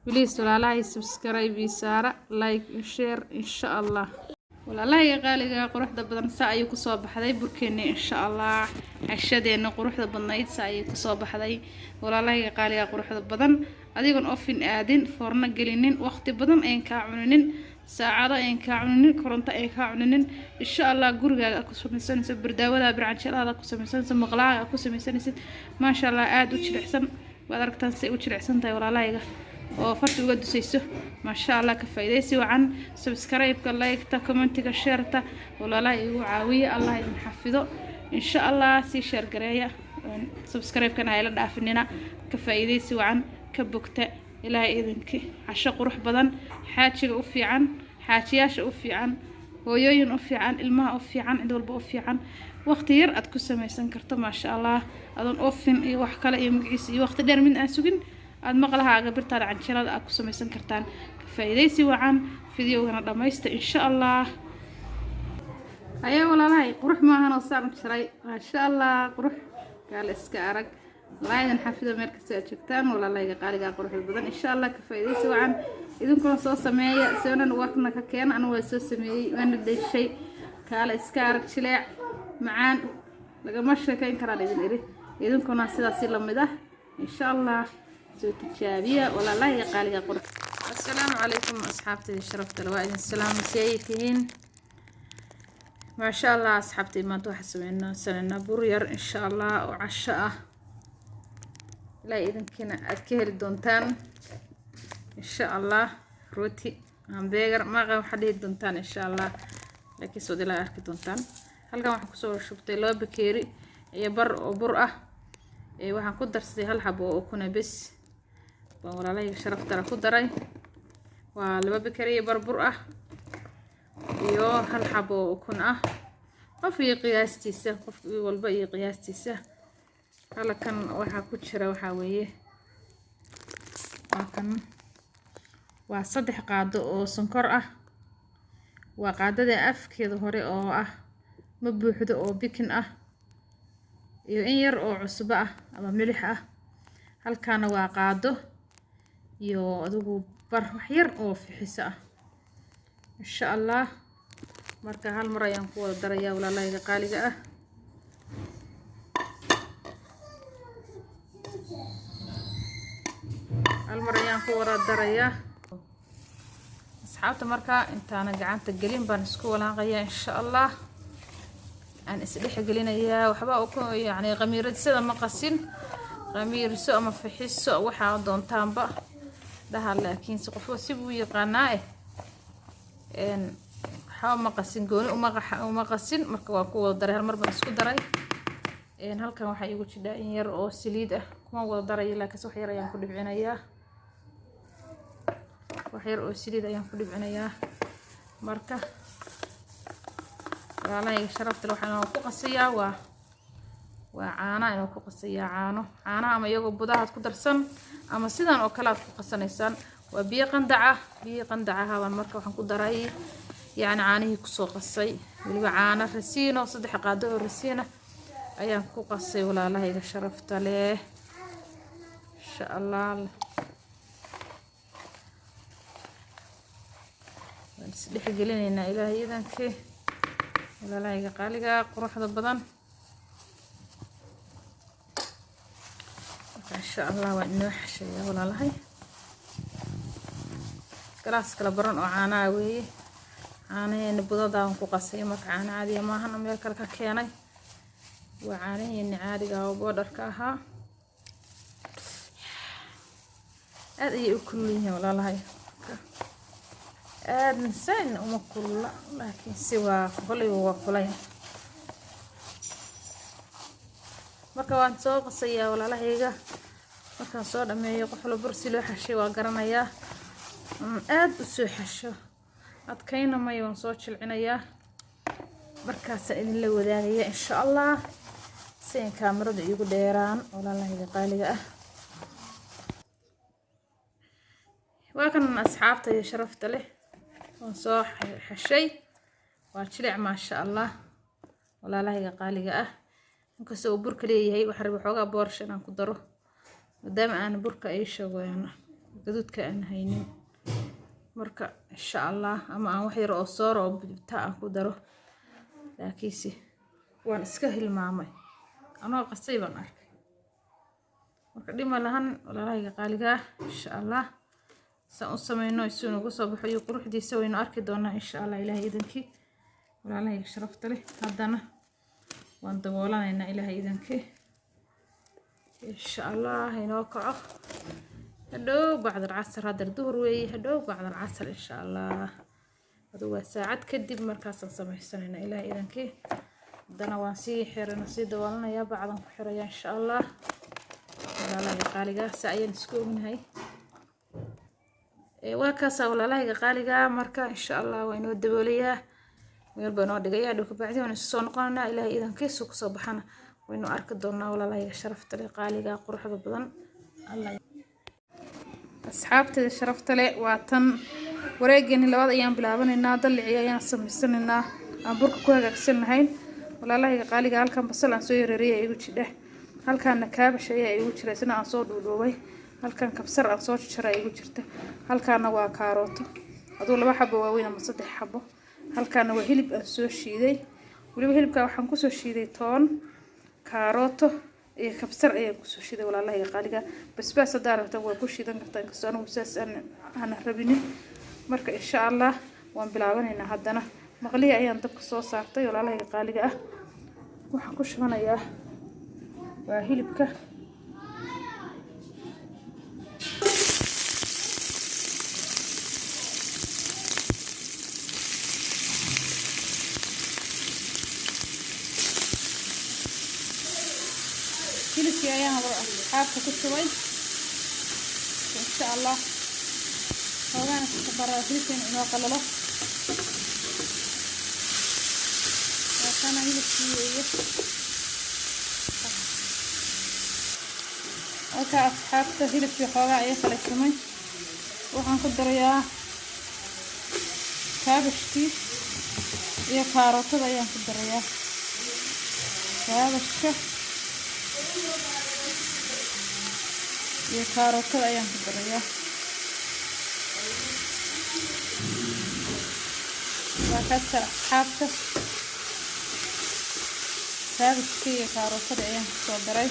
بليز ولا سبسكرايب سارة لايك شير إن شاء الله ولا يا قالي قروح بدن ساعي كسو بخداي بركيني إن شاء الله عشادينا قروح بدنيد ساعي كسو بخداي ولا يا قالي قروح بدن أديكن أوفين آدين فورنا جلينين وقت بدن إن كعونين ساعة إن كعونين كورنتا إن كعونين إن شاء الله جورجا أكسو مسنن برداوة برعنش هذا أكسو مسنن مقلاع أكسو مسنن ما شاء الله آد وشري حسن وأدرك تنسي وشري حسن تاي ولا يا وفرت وجد سيسو ما شاء الله كفايديسي وعن سبسكرايب لايك كومنتيga شيرتا ولا لا يعاوي الله يحفظه إن شاء الله سي شير قرية سبسكرايب كان هاي لدافننا كفايديسي وعن كبكتة إلى إذنك عشق روح بدن حاجة أوفي عن حاجياش أوفي عن هويين أوفي عن الماء أوفي عن عدول بأوفي عن وقت ير أتكسر ما يسنكرت ما شاء الله أظن أوفين وحكلا يمجلس وقت دير من أسوقين aad maqlaha gabirtaada canjeelada aad ku samaysan kartaan ka faa'iideysi wacan fiidiyowgana dhamaysta insha Allah ayaa walaalahay qurux maahan oo saan jiray ma sha Allah qurux gaal iska arag laayan xafido meel kasta aad joogtaan walaalahayga qaaliga qurux badan insha Allah ka faa'iideysi wacan idinkuna soo sameeya soonan warna ka keen anu waa soo sameeyay waan dhashay gaal iska arag jileec macaan laga ma sheekayn karaan idinkuna sidaas la mid ah insha Allah تجابية ولا لا يقال يا قرب. السلام عليكم أصحابتي شرفت الوائد السلام سيئتين ما شاء الله أصحابتي ما توحسوا إنه سنة برير إن شاء الله وعشاء لا إذن كنا أذكر دونتان إن شاء الله روتي همبرجر ما غير حديد دونتان إن شاء الله لكن سودي لا أركي دونتان هل كان حكسور شبتي لو بكيري يبر وبرأة waxaan ku darsaday hal xabo oo kuna bes walaalay sharafta ku daray waa laba bakariye barbur ah iyo hal xabo oo kun ah qof iyo qiyaastiisa qof walba iyo qiyaastiisa halkan waxa ku jira waxa weeye waa 3 qaado oo sonkor ah waa qaadada afkeeda hore oo ah ma buuxdo oo bikin ah iyo in yar oo cusub ah ama milix ah halkaana waa qaado iyo adigu bar wax yar oo fixisa ah insha Allah marka hal mar ayaan ku wada darayaa walaalahayga qaaliga ah hal mar ayaan ku wada darayaa asxaabta marka intaana gacanta gelin baan isku walaaqayaa insha Allah أنا أسلح قلنا يا وحبا أكون يعني غميرة سدا مقاسين غمير سو أما في حس وحا دون تامبا ده لكن سقفو سيبوي قناة إن حاول مقاسين قولي ومقاسين مركوا قوة دري هالمرة بسكو دري إن هالكان وحا يقول شدا ير أو سليدة كما قوة دري لكن سو حيرا ينكو دبعنا يا وحير أو سليدة ينكو دبعنا يا مركا والله شرفت لو حنا ku qasiya waa caana inuu ku qasiya caano ama iyagu budaha ku darsan ama sidan oo kala ku qasanaysan waa biyo qandaca baan marka waxaan ku daray yaani caanihi ku soo qasay waliba caana rasiino 3 qaado oo rasiina ayaan ku qasay walaalahayga sharafta leh insha Allah waan isdhex gelinaynaa ilaahay idankii walaalahayga qaaliga quruxda badan insha Allah waa inoo xashaya walaalahay galaas kala baran oo caana weeye caanaheena budada aan ku qasay marka caana caadi ma ahan meel kale ka keenay waa caanaheena caadiga oo boodarka ahaa aad ay u kulliin walaalahay نسان وما كل لكن سوى كلي وكلي marka waan soo qasaya walaalahayga marka soo dhameeyo qoflo bursi loo xashay waa garanaya aad u soo xasho adkayna ma yoon soo jilcinaya markaas idin la wadaagaya insha Allah seen kaamirada igu dheeraan walaalahayga qaaliga ah waa kan asxaabta iyo sharafta leh soo xashay waa jilic ma sha Allah walaalahayga qaaliga ah inkastoo burka leeyahay waxa rabo xoogaa boorshan aan ku daro maadaama aan burka ay shaqeeyno gaduudka aan haynin marka insha Allah ama aan wax yar oo soor oo bujubta aan ku daro laakiinse waan iska hilmaamay anoo qasay baan arkay marka dhima lahan walaalahayga qaaliga insha Allah saan u sameeyno isoo ugu soo baxayo quruxdiisa waynu arki doonaa insha Allah ilaahay idinkii walaalahayga sharafta leh haddana waan daboolanaynaa ilaahay idinkii insha Allah inoo kaco hadhow bacda العصر هذا الظهر وي hadhow bacda العصر إن شاء الله هذا هو ساعات كدب مركز سمحسننا إلى إذنكي دنا وانسي حيرنا سي دوالنا يا بعضهم حيريا إن شاء الله ولا لا قالقة سعيا نسكو من هاي وكاسا ولا لا قالقة مركا إن شاء الله وينو الدبولية ويربنا دقيا دوك بعدين ونسون قلنا إلى إذنكي سوق صباحنا وينو أركض دورنا ولا لا شرفت لي قالقة قروح ببضن الله أصحابتي شرفت لي واتن wareegani labada ayaan bilaabanayna dalciya ayaan sameysanaynaa aan burka ku hagaagsannahayn walaalahayga qaaliga halkan basal aan soo yareeyay igu jidhe halkaana kaabash ayaa igu jiray sina aan soo dhuudhoobay halkan kabsar aan soo jaray igu jirta halkaana waa kaarooto adoo 2 xabo waaweyn ama 3 xabo halkaana waa hilib aan soo shiiday waliba hilibka waxaan ku soo shiiday toon kaarooto iyo kabsar ayaan ku soo shiiday walaalahayga qaaliga basbaas daarata waa ku shiidan kartaa inkastoo anigu saas aan rabinin marka insha Allah waan bilaabaneynaa haddana maqlihi ayaan dabka soo saartay walaalahayga qaaliga ah waxaan ku shubanayaa waa hilibka hilibkii ayaan xaabka ku shubay insha Allah وأنا أخبره هلكين إنه قلله وكان هلكي وكا أصحابته هلكي حوالي أي خليكمي وحن قدر يا كابشتي يا كاروتة يا قدر يا كابشة يا كاروتة يا قدر يا وكسر أصحابته هذا الشيء كاروتة أيام صدري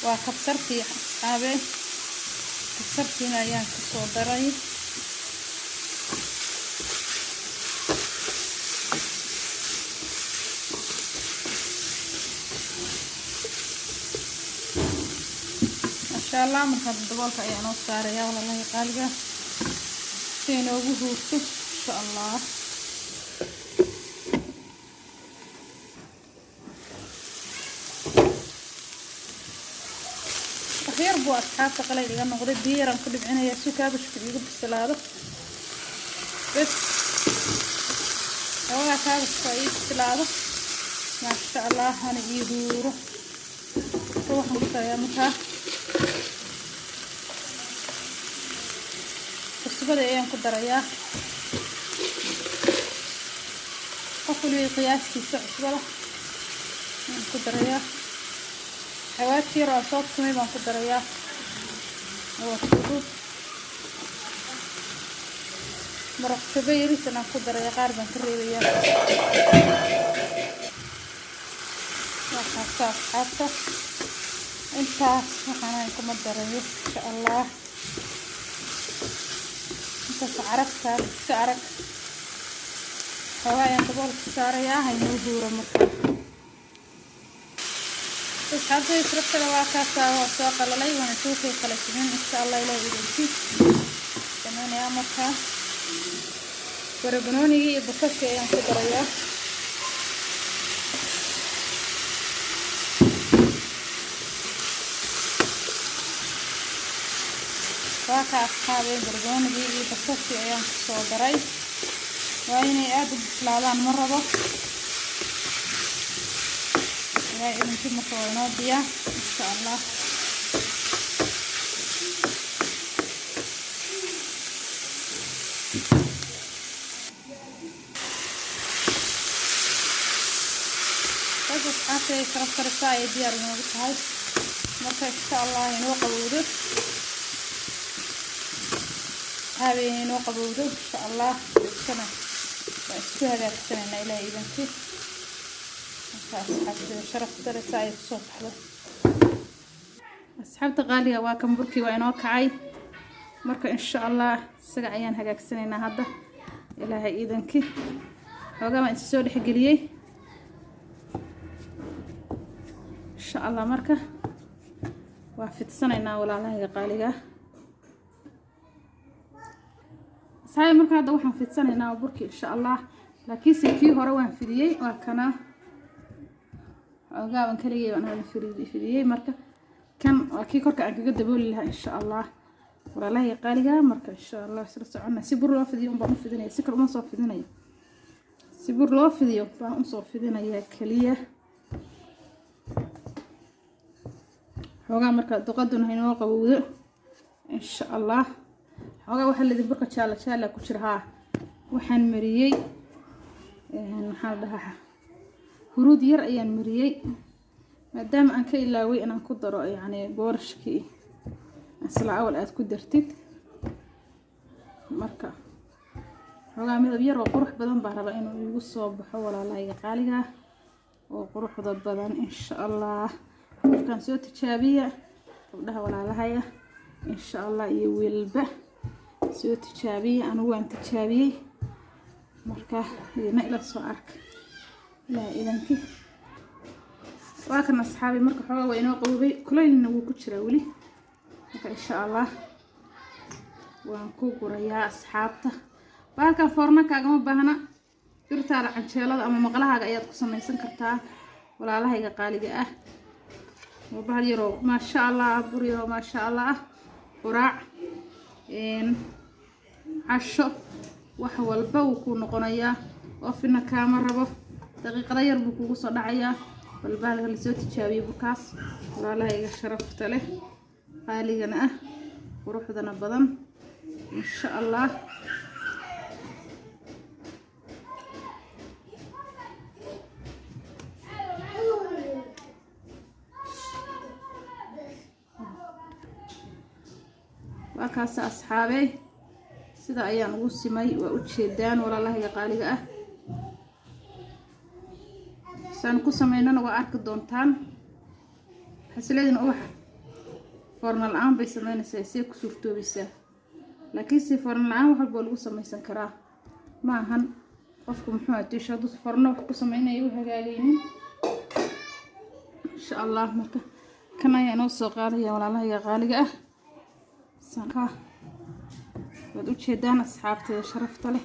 وكسرتي أصحابي كسرتينا أيام صدري إن شاء الله مركب الدبولك أي أنا صار يا والله قالقة سينو بهوته إن شاء الله أخير بو أصحاب تقلي لي أنا غريب ديران كل بعنا يسوكا باش كل بالسلادة بس هو كابس كويس بالسلادة ما شاء الله أنا يدوره روح مكيامتها cusbada ayaan ku darayaa qofkii qiyaaskiisa cusbada ayaan ku darayaa xawaashii yar oo soo tumay baan ku darayaa oo fudud maraq sabayris aan ku darayaa qaar baan ka reebayaa waxaa saafta intaas waxaan ku madarayo insha Allah عرفت سعرك هوايا تبغى تسعر يا هاي نوزورة مرة بس حتى يشربت الواقع سوا سواق لي وانا شوفي خلصين إن شاء الله إلى إيدي كمان يا مرة وربنوني بكشة يا كدريا واقع أصحابي برجون دي بصفتي أيام صدري ويني أدب سلالان مرة بس ويني كم صورنا ديا إن شاء الله بس أصحابي شرفت رسائل ديار نوقف هاي مرة إن شاء الله ينوقع بوده هذه ينوقع بوده إن شاء الله السنة وإسكوها السنة إلى إذا كيف أصحابي شرفت رسائل الصبح أصحابتي غالية واكم بركي وينوقع عاي مرة إن شاء الله سقعيان هجاك سنة هذا إلى إذا كيف وقام إنسان حق ليه إن شاء الله مركه وافدسنayna walaalahay qaaliga saay marka hadda waxaan fidsanaynaa burki insha Allah laakiin sikii hore waan fidiyay waa kana ogaaban kaliya waan hada fidiyay marka kan waa kii korka aan kaga dabooli lahaa insha Allah walaalahay qaaliga marka insha Allah isla socona si bur loo fidiyo baan u fidinay si kale uma soo fidinay si bur loo fidiyo baan u soo fidinaya kaliya xogaa marka duqaduna inoo qabowdo insha Allah xogaa waxa la burka jaala ku jira waxaan mariyay maxaa dhahaa huruud yar ayaan mariyay maadaama aan ka ilaaway inaan ku daro yani boorashkii asla awal aad ku dartid marka xogaa midab yar oo qurux badan baa raba inuu igu soo baxo walaalahay qaaliga oo quruxda badan insha Allah كان سوى تجابية قبلها ولا لهاي إن شاء الله يولبه سوى تجابية أنا وين تجابية مركه نقل الصعرك لا إذا كي واكن أصحابي مركه حوا وينو قوبي كلين نبو كتشراولي إن شاء الله وانكو قريا أصحابته واكن فورنا كاغم بهنا يرتار عن شيلاد أما مقلها أياد قسم يسن كرتا ولا لهاي قالي وبعد يرو ما شاء الله بريرو ما شاء الله قراع عشو وحول بوكو نقنيا وفينا كاميرا ربو دقيقة غير بوكو صدعيا والبالغ اللي سوتي تشابي بكاس ولا هي شرفت له قالي انا وروح ذنا بدن ان شاء الله وكاس أصحابي سيدا أيان وسمي وأتشدان ولا الله يقالي سانكو سمينا وأرك دونتان حسلين أوح فرن العام بيسمينا سيسي كسورتو بيسا لكن سي فرن العام وحب ولو سمي سنكراه معهن قفكم محمد تشهدوا فرن وحكو سمينا يوها قالين إن شاء الله مركا كما ينوصو قالي ولا الله يقالي سانكا ودو جيدان أصحابتي شرفت له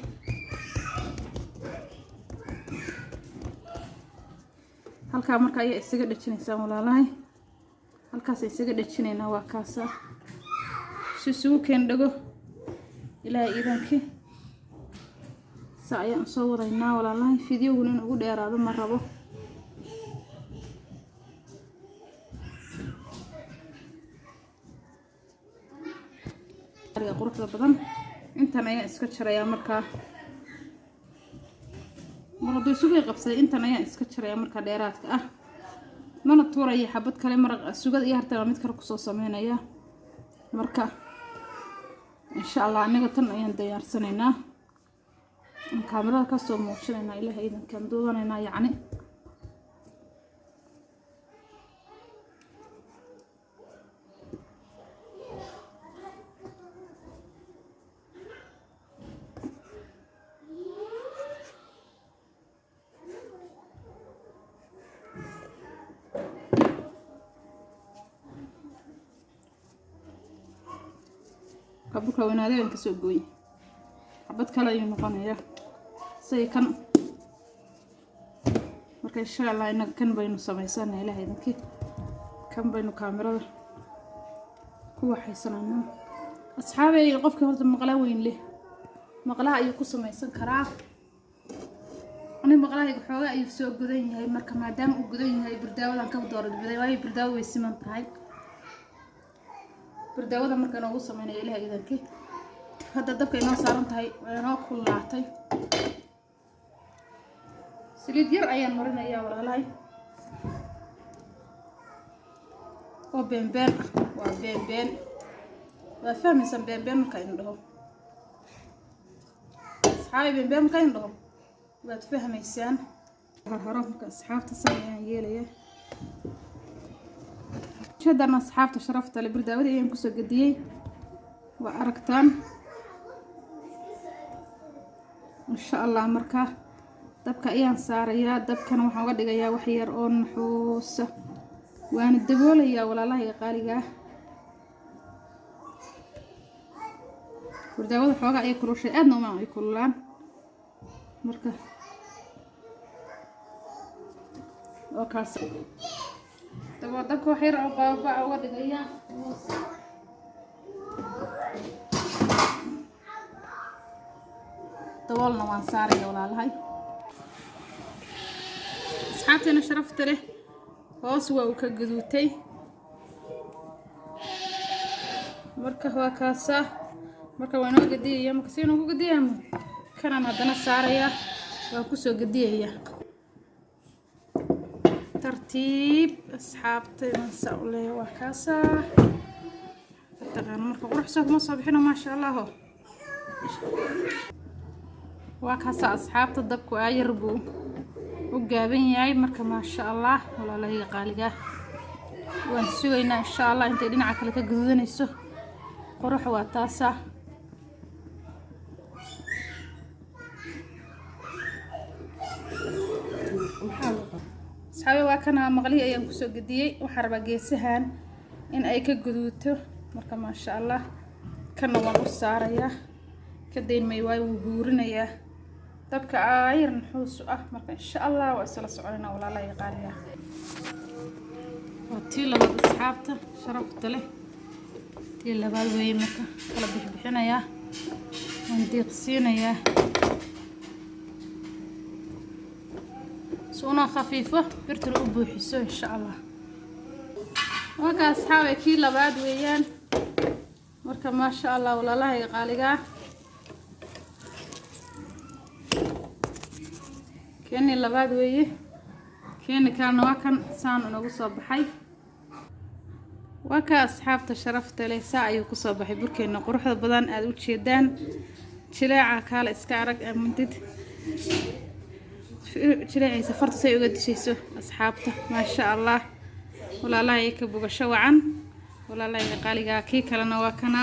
halka marka ay isaga dhajinaysaa walaalahay halkaas ay isaga dhajinayna waa kaasa si suu keen dhago ilaa iidankii saayaan soo wadaynaa walaalahay fiidiyowna inuu ugu dheeraado ma rabo quruxda badan intan ayaan iska jarayaa markaa maradu suuqay qabsaday intan ayaan iska jarayaa markaa dheeraadka ah mana tuuraya xabad kale maraq sugad iyo harta mid kale ku soo sameynaya marka insha Allah aniga tan ayaan diyaarsanaynaa kaamirada ka soo muujinaynaa ilaahay idinkan duubanaynaa yacni قبلك وانا ذا كسو غوي حبد kala ay noqonaya say kan marka insha Allah inaga kan baynu sameeysanaa ilaahay idinki kan baynu kaamirada ku waxaysanaa asxaabay qofka horta maqla weyn leh maqlaha ay ku sameeysan karaa ani maqlaha xoogaa ay soo gudan yahay marka maadaama uu gudan yahay bardaawadan ka doorbiday way bardaawo way siman tahay bardawada marka noogu sameeyay ilaahay idanki hadda dabka inoo saaran tahay inoo kululaatay saliid yar ayaan marinayaa walaalahay oo been waa been waa fahmaysan been marka in dhaho asxaabi been marka in dhaho waad fahmaysaan hore marka asxaabta sameeyaan yeelaya shadana asxaabta sharafta leh birdaawada ayaan ku soo gadiyay waa aragtaan insha Allah marka dabka ayaan saarayaa dabkana waxaan uga dhigayaa wax yar oo naxuusa waana daboolayaa walaalahay qaaliga birdaawada xoogaa ay kulushay aadna uma ay kululaan marka oo kaas dabka wax yar oo baaba uga dhigayaa daboolna waan saarayaa walaalahay asxaabteena sharafta leh hoos waa uu ka gaduutay marka waa kaasa marka waan oo gadiyaya marka si inuu ku gadiyaa kana hadana saaraya waa ku soo gadiyaya tartiib asxaabteena sawle waa kaasa taqaan marka quruxsan ma soo bixino ma sha Allah waa kaasa asxaabta dabku ayar buu u gaaban yahay marka ma sha Allah walaalahay qaaliga waan sugaynaa insha Allah intay dhinaca kale ka gaduudanayso qurux waa taasa asxaabi waa kana maqli ayaan ku soo gadiyay waxa raba geesahan in ay ka gaduuto marka ma sha Allah kana waan u saarayaa ka deynmay way uu huurinayaa dabka ayar naxuus ah marka insha Allah waa isla soconayna walaalahay qaaliga tii labaad asxaabta sharafta leh tii labaad way marka kala bixinayaa waan deeqsiinayaa سونا خفيفة برتلو بوحيسو إن شاء الله وكا أصحابي كي لبعد ويان مركب ما شاء الله ولا الله يقالقا كأني لبعد ويه كأني كان واكن سان ونقصو بحي وكا أصحاب تشرفت لي ساعة يقصو بحي بركي إنه قروح البضان أدو تشيدان شلاعة كالا إسكارك أمنتد شلعي سفرت سي uga dishayso asxaabta ma sha Allah walaalahay ka bogasho wacan walaalahay qaaliga kii kalena waa kana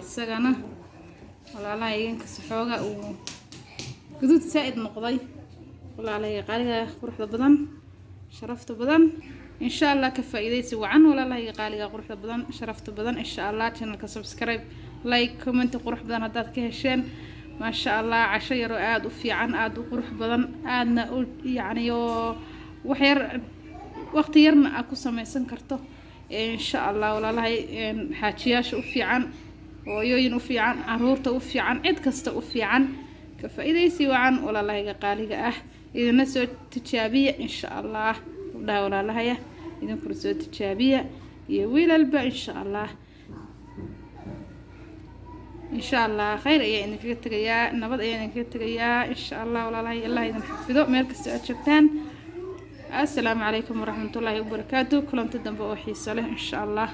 isagana walaalahay inka saxooga uu gudud saaid noqday walaalahay qaaliga quruxda badan sharafta badan insha Allah ka faa'iideysi wacan walaalahay qaaliga quruxda badan sharafta badan insha Allah channelka subscribe like comment qurux badan hadaad ka hesheen ما شاء الله عشير آد وفي عن آد وقروح بدن آدنا يعني وحير وقت يرنا أكو سمع سنكرته إن شاء الله ولا الله حاجياش وفي عن ويوين وفي عن عرورته وفي عن عد كسته وفي عن كفايدة يسوى عن ولا الله قالي إذا نسوي تجابية إن شاء الله ولا الله هي إذا كرسوي تجابية يويل الباء إن شاء الله إن شاء الله خير أيه إنك تجيا نبض أيه إنك تجيا إن شاء الله ولا الله إذا حفظوا مركز شفتان السلام عليكم ورحمة الله وبركاته كلهم تدنبوا وحي صالح إن شاء الله.